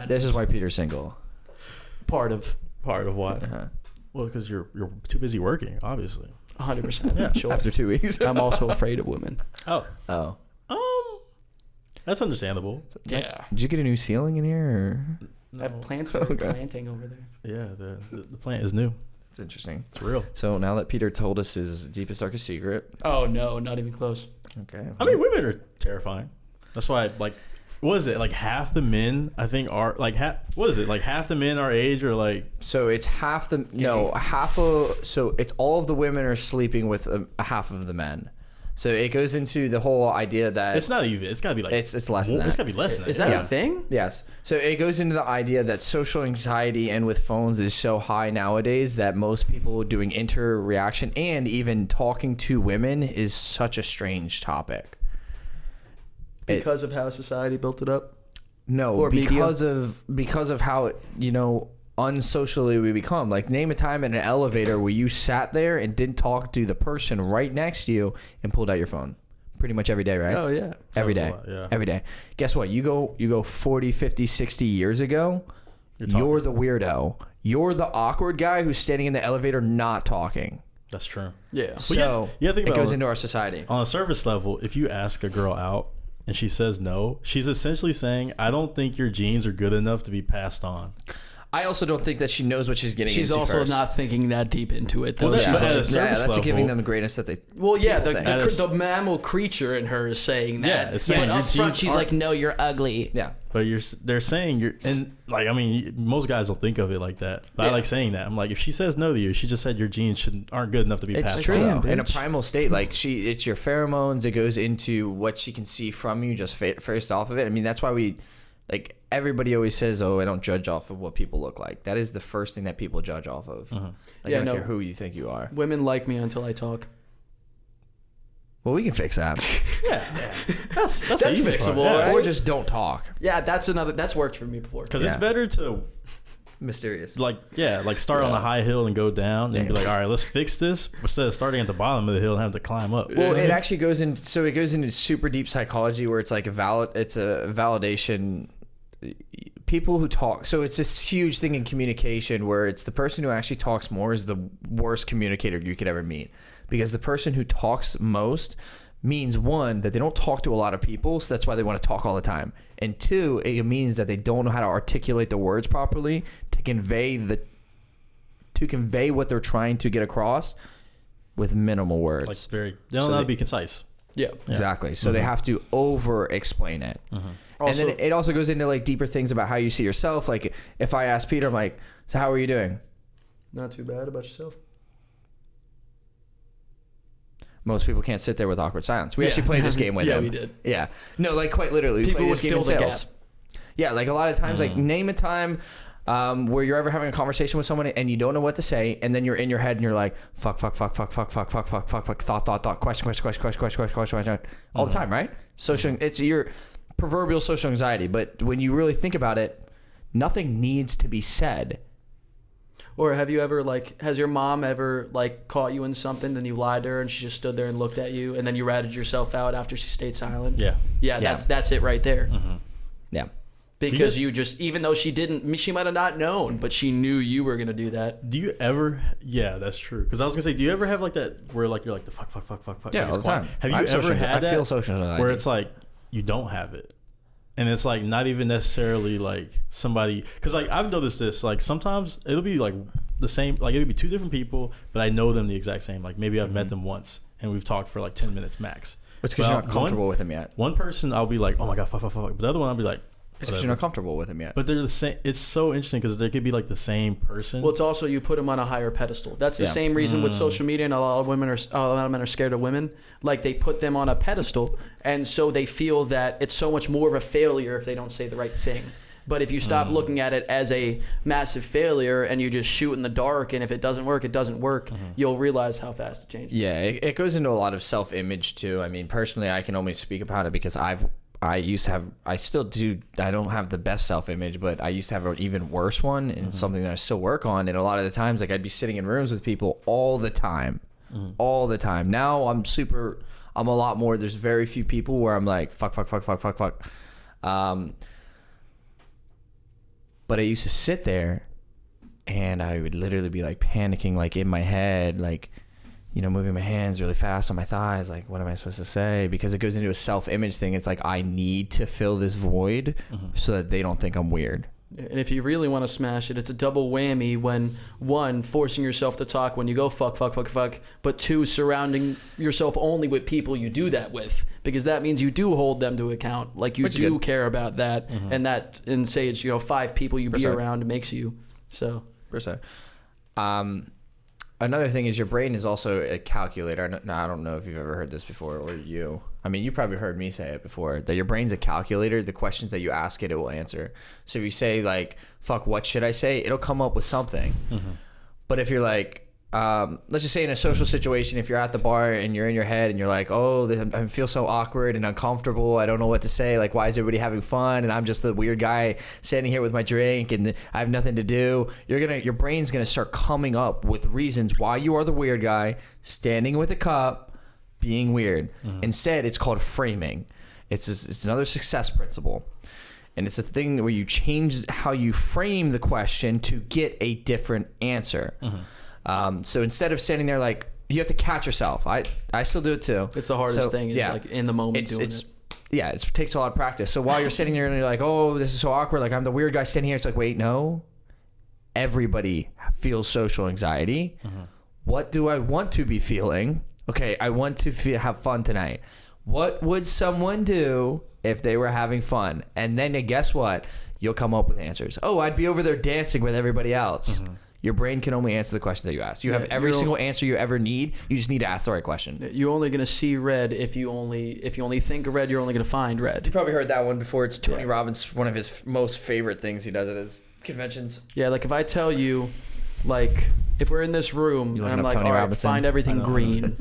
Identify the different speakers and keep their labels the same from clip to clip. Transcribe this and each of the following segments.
Speaker 1: This is why Peter's single.
Speaker 2: Part of
Speaker 3: why?
Speaker 1: Uh-huh.
Speaker 3: Well, because you're too busy working, obviously.
Speaker 2: 100%.
Speaker 3: Yeah.
Speaker 2: Sure.
Speaker 1: After 2 weeks.
Speaker 2: I'm also afraid of women.
Speaker 3: Oh.
Speaker 1: Oh.
Speaker 3: That's understandable.
Speaker 2: Yeah.
Speaker 1: Did you get a new ceiling in here?
Speaker 2: I have plants for planting over there.
Speaker 3: Yeah, the plant is new.
Speaker 1: It's interesting.
Speaker 3: It's real.
Speaker 1: So now that Peter told us his deepest, darkest secret.
Speaker 2: Oh, no, not even close.
Speaker 1: Okay.
Speaker 3: I mean, women are terrifying. That's why, like, what is it? Like half the men, I think, are like what is it? Like half the men our age are like.
Speaker 1: So it's half the so it's all of the women are sleeping with half of the men. So it goes into the whole idea that
Speaker 3: it's not even. It's gotta be like
Speaker 1: it's less than that.
Speaker 3: It's gotta be less than that.
Speaker 2: Is that a thing?
Speaker 1: Yes. So it goes into the idea that social anxiety and with phones is so high nowadays that most people doing interreaction and even talking to women is such a strange topic.
Speaker 2: Because of how society built it up?
Speaker 1: No,
Speaker 2: Or
Speaker 1: because of how unsocially we become. Like, name a time in an elevator where you sat there and didn't talk to the person right next to you and pulled out your phone. Pretty much every day, right?
Speaker 2: Oh, yeah.
Speaker 1: Every day.
Speaker 3: Yeah.
Speaker 1: Every day. Guess what? You go 40, 50, 60 years ago, you're the weirdo. You're the awkward guy who's standing in the elevator not talking.
Speaker 3: That's true.
Speaker 2: Yeah.
Speaker 1: So
Speaker 3: yeah, think
Speaker 1: it
Speaker 3: about
Speaker 1: goes into our society.
Speaker 3: On a surface level, if you ask a girl out and she says no, she's essentially saying, I don't think your genes are good enough to be passed on.
Speaker 1: I also don't think that she knows what she's getting into.
Speaker 2: She's also
Speaker 1: first.
Speaker 2: not thinking that deep into it, though.
Speaker 3: Well,
Speaker 2: She's
Speaker 3: at a
Speaker 2: like,
Speaker 3: surface
Speaker 1: that's
Speaker 3: level,
Speaker 1: giving them the greatness that they.
Speaker 2: well, yeah,
Speaker 1: people think.
Speaker 2: the mammal creature in her is saying that.
Speaker 3: Yeah, it's saying
Speaker 2: but
Speaker 3: your
Speaker 2: up front,
Speaker 3: genes
Speaker 2: she's like, no, you're ugly.
Speaker 1: Yeah.
Speaker 3: But they're saying you're, and like, I mean, most guys don't think of it like that. But I like saying that. I'm like, if she says no to you, she just said your genes aren't good enough to be passed
Speaker 1: It's true
Speaker 3: on.
Speaker 1: though. In a primal state, like it's your pheromones. It goes into what she can see from you just first off of it. I mean, that's why everybody always says, "Oh, I don't judge off of what people look like." That is the first thing that people judge off of.
Speaker 3: Uh-huh.
Speaker 1: I don't care who you think you are.
Speaker 2: Women like me until I talk.
Speaker 1: Well, we can fix that.
Speaker 3: Yeah. That's
Speaker 2: That's
Speaker 3: easy
Speaker 2: fixable,
Speaker 3: part.
Speaker 2: right?
Speaker 1: Or just don't talk.
Speaker 2: Yeah, that's worked for me before.
Speaker 3: Because it's better to
Speaker 1: Mysterious.
Speaker 3: start on the high hill and go down and be like, all right, let's fix this instead of starting at the bottom of the hill and have to climb up.
Speaker 1: Well, it actually goes in. So it goes into super deep psychology where it's like it's a validation. People who talk, so it's this huge thing in communication where it's the person who actually talks more is the worst communicator you could ever meet, because the person who talks most means, one, that they don't talk to a lot of people, so that's why they want to talk all the time, and two, it means that they don't know how to articulate the words properly to convey what they're trying to get across with minimal words.
Speaker 3: Like they don't know how to be concise.
Speaker 2: Yeah.
Speaker 1: Exactly. So they have to over explain it. And then it also goes into like deeper things about how you see yourself. Like if I ask Peter, I'm like, so how are you doing?
Speaker 2: Not too bad. About yourself?
Speaker 1: Most people can't sit there with awkward silence. We actually played this game with him.
Speaker 2: Yeah, we did.
Speaker 1: Yeah. No, like quite literally. We
Speaker 2: People
Speaker 1: played
Speaker 2: would
Speaker 1: this game in
Speaker 2: fill the
Speaker 1: sales.
Speaker 2: gap.
Speaker 1: Yeah, like a lot of times, like name a time where you're ever having a conversation with someone and you don't know what to say, and then you're in your head and you're like, fuck, thought, question, all the time, right? It's your proverbial social anxiety, but when you really think about it, nothing needs to be said.
Speaker 2: Or have you ever has your mom ever caught you in something, then you lied to her and she just stood there and looked at you, and then you ratted yourself out after she stayed silent? Yeah. That's it right there.
Speaker 1: Yeah.
Speaker 2: Because you just, even though she might have not known, but she knew you were going to do that.
Speaker 3: Do you ever, that's true. Because I was going to say, do you ever have like that where you're like the fuck?
Speaker 1: Yeah,
Speaker 3: like
Speaker 1: all the time.
Speaker 3: Have you ever had that?
Speaker 1: I feel social anxiety.
Speaker 3: Where it's like, you don't have it. And it's like not even necessarily like somebody, because like I've noticed this, like sometimes it'll be like the same, like it'll be two different people, but I know them the exact same. Like maybe I've met them once and we've talked for like 10 minutes max.
Speaker 1: It's because you're not comfortable with them yet.
Speaker 3: One person I'll be like, oh my God, fuck. But the other one I'll be like,
Speaker 1: it's because you're not comfortable with them yet.
Speaker 3: But they're the same. It's so interesting because they could be like the same person.
Speaker 2: Well, it's also you put them on a higher pedestal. That's the same reason with social media, and a lot of men are scared of women. Like they put them on a pedestal, and so they feel that it's so much more of a failure if they don't say the right thing. But if you stop looking at it as a massive failure and you just shoot in the dark, and if it doesn't work, it doesn't work, you'll realize how fast it changes.
Speaker 1: Yeah, it goes into a lot of self-image too. I mean, personally, I can only speak about it because I still do. I don't have the best self-image, but I used to have an even worse one, and something that I still work on. And a lot of the times, like I'd be sitting in rooms with people all the time. Now I'm a lot more. There's very few people where I'm like fuck. But I used to sit there and I would literally be like panicking, like in my head, like, you know, moving my hands really fast on my thighs, like, what am I supposed to say? Because it goes into a self-image thing. It's like, I need to fill this void so that they don't think I'm weird.
Speaker 2: And if you really want to smash it, it's a double whammy when, one, forcing yourself to talk when you go fuck, but two, surrounding yourself only with people you do that with, because that means you do hold them to account. Like, you do care about that, and say it's, you know, 5 people you be around makes you. So.
Speaker 1: Percent. Another thing is your brain is also a calculator. Now, I don't know if you've ever heard this before, or you. I mean, you probably heard me say it before, that your brain's a calculator. The questions that you ask it, it will answer. So if you say, like, fuck, what should I say? It'll come up with something. But if you're like, let's just say in a social situation, if you're at the bar and you're in your head and you're like, oh, I feel so awkward and uncomfortable. I don't know what to say. Like, why is everybody having fun? And I'm just the weird guy standing here with my drink and I have nothing to do. Your brain's going to start coming up with reasons why you are the weird guy, standing with a cup, being weird. Instead, it's called framing. It's another success principle. And it's a thing where you change how you frame the question to get a different answer. So instead of standing there, like, you have to catch yourself. I still do it too.
Speaker 2: It's the hardest thing is like in the moment doing it.
Speaker 1: Yeah, it takes a lot of practice. So while you're sitting there and you're like, oh, this is so awkward. Like, I'm the weird guy standing here. It's like, wait, no. Everybody feels social anxiety. What do I want to be feeling? Okay, I want to have fun tonight. What would someone do if they were having fun? And then guess what? You'll come up with answers. Oh, I'd be over there dancing with everybody else. Your brain can only answer the questions that you ask. You have every single answer you ever need. You just need to ask the right question.
Speaker 2: You're only going to see red if you only think of red. You're only going to find red.
Speaker 1: You probably heard that one before. It's Tony Robbins. One of his most favorite things he does at his conventions.
Speaker 2: Yeah, like if I tell you, like, if we're in this room and I'm like,
Speaker 1: Tony
Speaker 2: all right,
Speaker 1: Robinson?
Speaker 2: find everything green.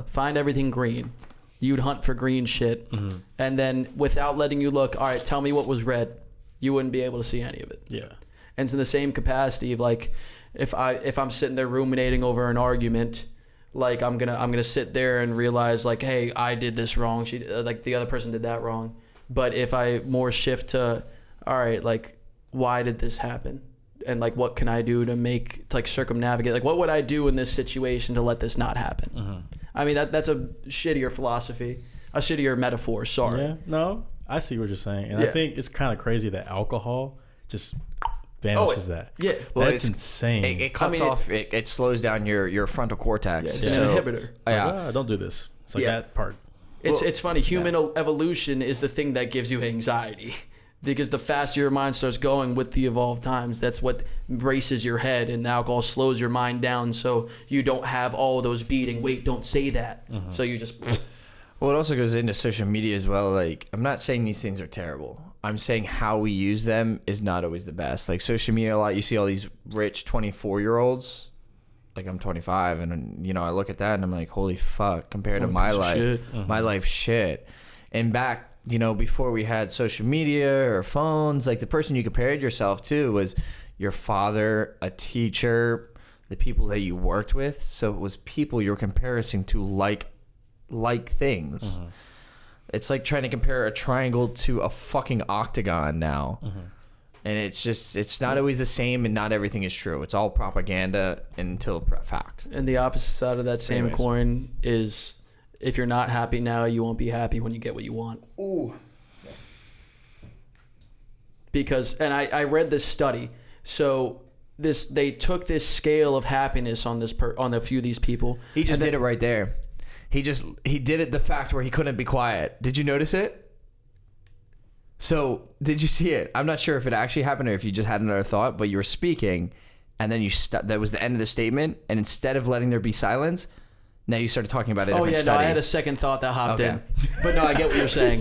Speaker 2: Find everything green. You'd hunt for green shit. And then without letting you look, all right, tell me what was red. You wouldn't be able to see any of it.
Speaker 3: Yeah.
Speaker 2: And it's in the same capacity of, like, if I'm sitting there ruminating over an argument, like, I'm gonna sit there and realize, like, hey, I did this wrong. Like, the other person did that wrong. But if I more shift to, all right, like, why did this happen? And, like, what can I do to circumnavigate? Like, what would I do in this situation to let this not happen? I mean, that's a shittier philosophy, a shittier metaphor. Sorry.
Speaker 3: Yeah. No, I see what you're saying, and I think it's kind of crazy that alcohol just vanishes that.
Speaker 2: Yeah.
Speaker 1: Well,
Speaker 3: that's insane.
Speaker 1: It cuts off. It slows down your frontal cortex.
Speaker 2: Yeah, it's an inhibitor.
Speaker 3: Yeah. Don't do this. It's like that part.
Speaker 2: It's funny. Human evolution is the thing that gives you anxiety. Because the faster your mind starts going with the evolved times, that's what races your head, and alcohol slows your mind down so you don't have all those beating. Wait, don't say that. So you just...
Speaker 1: Well, it also goes into social media as well. Like, I'm not saying these things are terrible. I'm saying how we use them is not always the best. Like, social media, a lot, you see all these rich 24-year-olds. Like, I'm 25, and, you know, I look at that, and I'm like, holy fuck, compared to my life. My life shit. And back, you know, before we had social media or phones, like, the person you compared yourself to was your father, a teacher, the people that you worked with. So it was people you're comparing to like things. It's like trying to compare a triangle to a fucking octagon now. And it's not always the same, and not everything is true. It's all propaganda until fact.
Speaker 2: And the opposite side of that same coin is, if you're not happy now, you won't be happy when you get what you want.
Speaker 1: Ooh.
Speaker 2: Because, and I read this study. So they took this scale of happiness on on a few of these people.
Speaker 1: He just did it right there. He did it the fact where he couldn't be quiet. Did you notice it? So, did you see it? I'm not sure if it actually happened or if you just had another thought, but you were speaking, and then that was the end of the statement, and instead of letting there be silence, now you started talking about a different study.
Speaker 2: No, I had a second thought that hopped in. But no, I get what you're saying.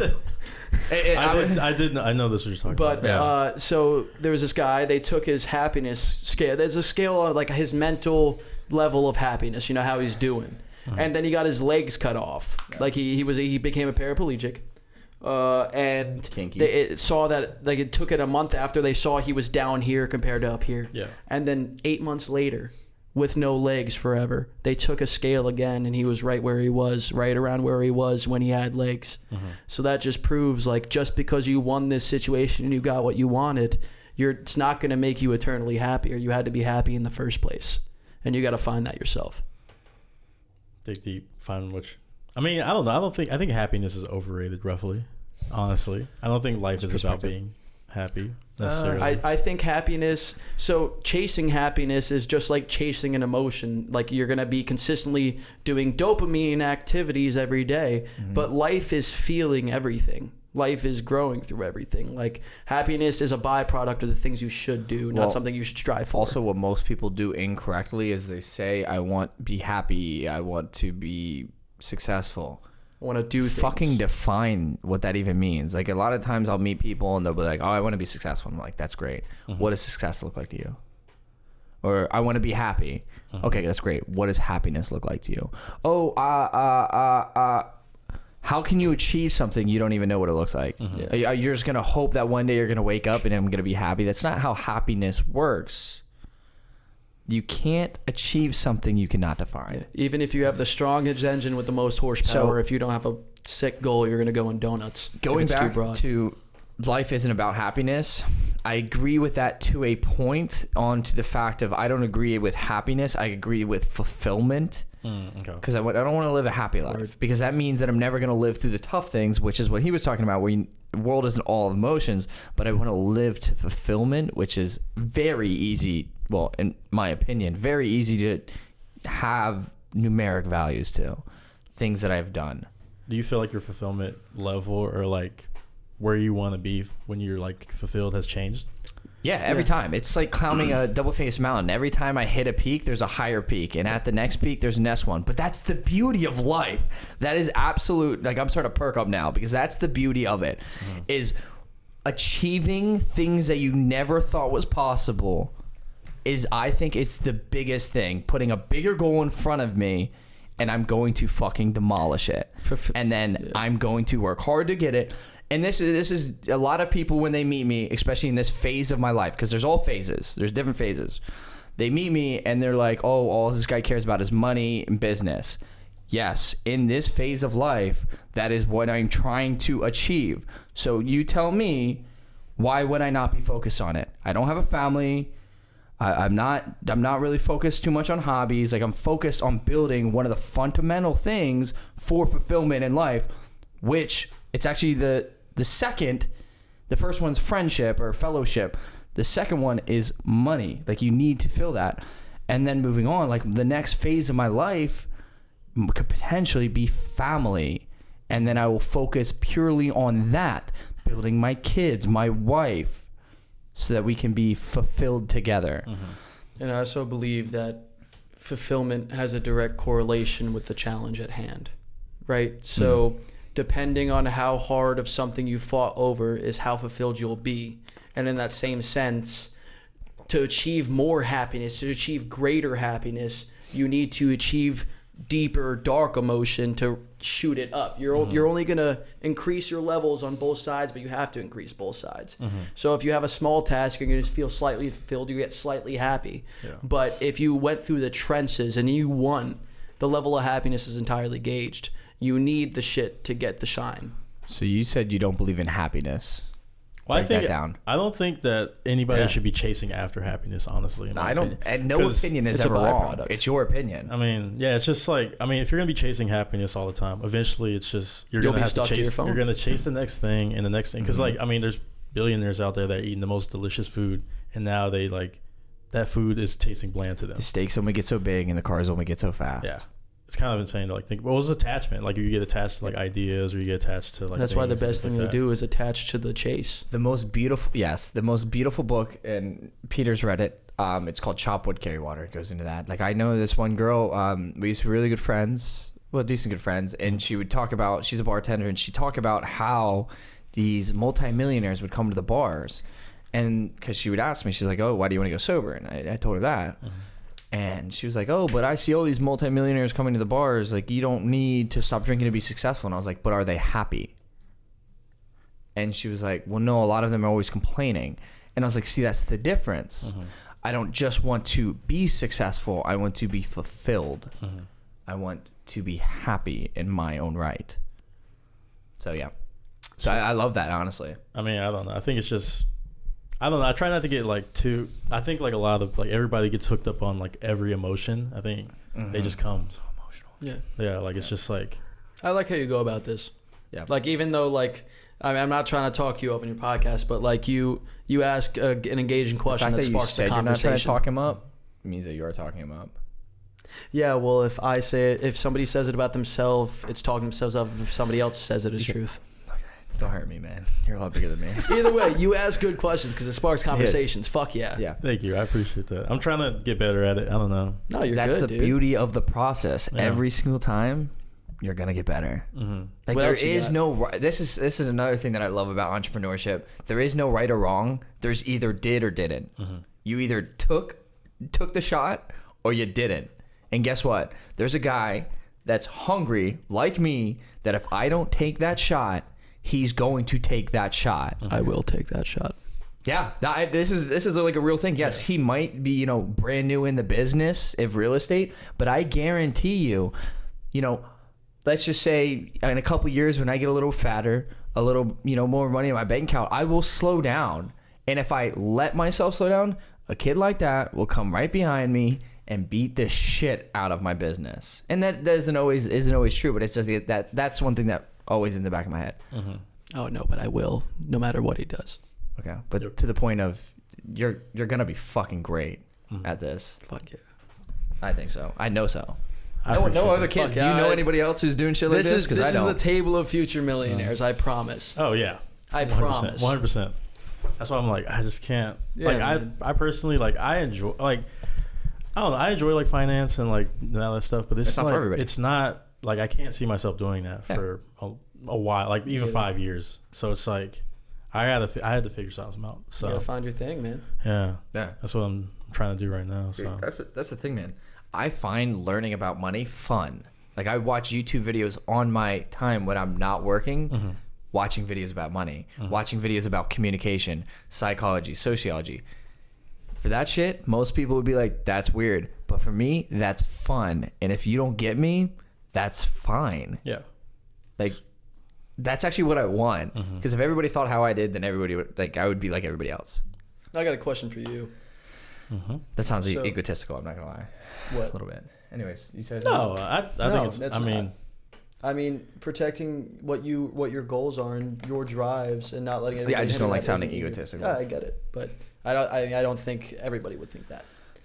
Speaker 3: I know this was you're talking about.
Speaker 2: But so there was this guy, they took his happiness scale. There's a scale of, like, his mental level of happiness, you know, how he's doing. And then he got his legs cut off. Like, he became a paraplegic. And they saw that, like, it took it a month after they saw he was down here compared to up here.
Speaker 3: Yeah.
Speaker 2: And then 8 months later, with no legs forever, they took a scale again, and he was right around where he was when he had legs. So that just proves, like, just because you won this situation and you got what you wanted, it's not going to make you eternally happy, or you had to be happy in the first place. And you got to find that yourself.
Speaker 3: Dig deep, find which. I mean, I don't know. I think happiness is overrated, roughly. Honestly, I don't think life is about being happy necessarily.
Speaker 2: I think happiness. So chasing happiness is just like chasing an emotion. Like you're gonna be consistently doing dopamine activities every day, but life is feeling everything. Life is growing through everything. Like happiness is a byproduct of the things you should do, not something you should strive for.
Speaker 1: Also, what most people do incorrectly is they say, "I want to be happy. I want to be successful."
Speaker 2: I want to do things.
Speaker 1: Fucking define what that even means. Like a lot of times I'll meet people and they'll be like, "Oh, I want to be successful." I'm like, "That's great. What does success look like to you?" Or "I want to be happy." Okay, that's great. What does happiness look like to you? Oh, how can you achieve something you don't even know what it looks like? You're just gonna hope that one day you're gonna wake up and I'm gonna be happy. That's not how happiness works. You can't achieve something you cannot define.
Speaker 2: Even if you have the strongest engine with the most horsepower, if you don't have a sick goal, you're gonna go in donuts.
Speaker 1: Going back to life isn't about happiness, I agree with that to a point. On to the fact of I don't agree with happiness. I agree with fulfillment. Because I don't want to live a happy life, because that means that I'm never going to live through the tough things, which is what he was talking about, where the world isn't all emotions, but I want to live to fulfillment, which is very easy. Well, in my opinion, very easy to have numeric values to things that I've done.
Speaker 3: Do you feel like your fulfillment level, or like where you want to be when you're like fulfilled, has changed?
Speaker 1: Yeah, every time. It's like climbing a double-faced mountain. Every time I hit a peak, there's a higher peak. And at the next peak, there's a next one. But that's the beauty of life. That is absolute. Like, I'm starting to perk up now, because that's the beauty of it, is achieving things that you never thought was possible. I think it's the biggest thing. Putting a bigger goal in front of me, and I'm going to fucking demolish it. And then I'm going to work hard to get it. And this is a lot of people when they meet me, especially in this phase of my life, because there's all phases. There's different phases. They meet me and they're like, "Oh, all this guy cares about is money and business." Yes, in this phase of life, that is what I'm trying to achieve. So you tell me, why would I not be focused on it? I don't have a family. I'm not really focused too much on hobbies. Like, I'm focused on building one of the fundamental things for fulfillment in life, which it's actually the second. The first one's friendship or fellowship. The second one is money. Like, you need to fill that. And then moving on, like, the next phase of my life could potentially be family. And then I will focus purely on that, building my kids, my wife, so that we can be fulfilled together.
Speaker 2: And I also believe that fulfillment has a direct correlation with the challenge at hand, right? So depending on how hard of something you fought over is how fulfilled you'll be. And in that same sense, to achieve more happiness, to achieve greater happiness, you need to achieve deeper, dark emotion to shoot it up. You're only going to increase your levels on both sides, but you have to increase both sides. So if you have a small task, you're going to feel slightly fulfilled, you get slightly happy. But if you went through the trenches and you won, the level of happiness is entirely gauged. You need the shit to get the shine.
Speaker 1: So you said you don't believe in happiness.
Speaker 3: Well, I don't think that anybody should be chasing after happiness, honestly.
Speaker 1: No, I don't. And no opinion is ever wrong. It's your opinion.
Speaker 3: I mean, yeah, it's just like, I mean, if you're gonna be chasing happiness all the time, eventually it's just you'll gonna have to chase. Your phone. You're gonna chase the next thing and the next thing, because like, I mean, there's billionaires out there that are eating the most delicious food, and now they like that food is tasting bland to them.
Speaker 1: The steaks only get so big and the cars only get so fast.
Speaker 3: Yeah. It's kind of insane to like think, what was attachment? Like, you get attached to like ideas, or you get attached to like.
Speaker 2: That's why the best thing to do is attach to the chase.
Speaker 1: The most beautiful book, and Peter's read it. It's called Chop Wood, Carry Water. It goes into that. Like, I know this one girl. We used to be really good friends, decent good friends, and she would talk about. She's a bartender, and she'd talk about how these multimillionaires would come to the bars, and because she would ask me, she's like, "Oh, why do you want to go sober?" And I told her that. And she was like, "Oh, but I see all these multimillionaires coming to the bars. Like, you don't need to stop drinking to be successful." And I was like, "But are they happy?" And she was like, "Well, no, a lot of them are always complaining." And I was like, "See, that's the difference. I don't just want to be successful. I want to be fulfilled. I want to be happy in my own right." So, yeah. So I love that, honestly.
Speaker 3: I mean, I don't know. I think it's just, I don't know. I try not to get like too. I think like a lot of like everybody gets hooked up on like every emotion. I think they just come so emotional. Yeah. Like it's just like.
Speaker 2: I like how you go about this.
Speaker 1: Yeah.
Speaker 2: Like even though like I mean, I'm not trying to talk you up in your podcast, but like you ask an engaging question that sparks the conversation.
Speaker 1: You're not trying to talk him up means that you are talking him up.
Speaker 2: Yeah, well, if I say it, if somebody says it about themselves, it's talking themselves up. If somebody else says it, it's truth.
Speaker 1: Okay. Don't hurt me, man. You're a lot bigger than me.
Speaker 2: Either way, you ask good questions because it sparks conversations. Fuck yeah.
Speaker 1: Yeah.
Speaker 3: Thank you. I appreciate that. I'm trying to get better at it. I don't know.
Speaker 2: No, you're
Speaker 1: That's
Speaker 2: good,
Speaker 1: the
Speaker 2: dude.
Speaker 1: beauty of the process. Yeah. Every single time, you're gonna get better. Like
Speaker 2: What
Speaker 1: there
Speaker 2: else you
Speaker 1: is
Speaker 2: got?
Speaker 1: no. This is another thing that I love about entrepreneurship. There is no right or wrong. There's either did or didn't. You either took the shot or you didn't. And guess what? There's a guy that's hungry like me that if I don't take that shot, he's going to take that shot.
Speaker 2: I will take that shot.
Speaker 1: Yeah, this is like a real thing. Yes, he might be, brand new in the business of real estate, but I guarantee you, let's just say in a couple years when I get a little fatter, a little, more money in my bank account, I will slow down. And if I let myself slow down, a kid like that will come right behind me and beat the shit out of my business. And that isn't always true, but it's just that's one thing that always in the back of my head.
Speaker 2: Oh no, but I will, no matter what he does.
Speaker 1: Okay, but to the point of you're gonna be fucking great at this.
Speaker 2: Fuck yeah.
Speaker 1: I think so. I know so.
Speaker 3: I
Speaker 1: No
Speaker 3: appreciate
Speaker 1: other
Speaker 3: that.
Speaker 1: kids.
Speaker 2: Fuck
Speaker 1: Do you
Speaker 2: yeah,
Speaker 1: know anybody else who's doing shit like this? Because I
Speaker 2: This is
Speaker 1: don't.
Speaker 2: the table of future millionaires. I promise.
Speaker 3: Oh yeah.
Speaker 2: I
Speaker 3: 100%,
Speaker 2: promise.
Speaker 3: 100%. That's why I'm like, I just can't.
Speaker 2: Yeah,
Speaker 3: like
Speaker 2: man.
Speaker 3: I personally like I enjoy like I don't know, I enjoy like finance and like all that stuff, but it's
Speaker 1: not
Speaker 3: like,
Speaker 1: for everybody.
Speaker 3: it's not like I can't see myself doing that for a while, like even 5 years. So it's like I had to figure something out. So
Speaker 2: You gotta find your thing, man.
Speaker 3: yeah,
Speaker 1: Yeah.
Speaker 3: that's what I'm trying to do right now. So
Speaker 1: That's the thing, man. I find learning about money fun. Like I watch YouTube videos on my time when I'm not working, watching videos about money, watching videos about communication, psychology, sociology. For that shit, most people would be like, that's weird. But for me, that's fun. And if you don't get me, that's fine.
Speaker 3: yeah.
Speaker 1: Like, that's actually what I want. Because if everybody thought how I did, then everybody would, I would be like everybody else.
Speaker 2: I got a question for you.
Speaker 1: That sounds
Speaker 2: So-
Speaker 1: egotistical, I'm not going to lie.
Speaker 2: What?
Speaker 1: A little bit. Anyways, you said...
Speaker 3: No, I think it's.
Speaker 2: that's
Speaker 3: I
Speaker 2: not.
Speaker 3: mean,
Speaker 2: I mean, protecting what your goals are and your drives, and not letting anybody.
Speaker 1: Yeah, I just
Speaker 2: hinder
Speaker 1: don't like
Speaker 2: that
Speaker 1: sounding
Speaker 2: isn't you.
Speaker 1: egotistical.
Speaker 2: Yeah, I get it, but I don't think everybody would think that.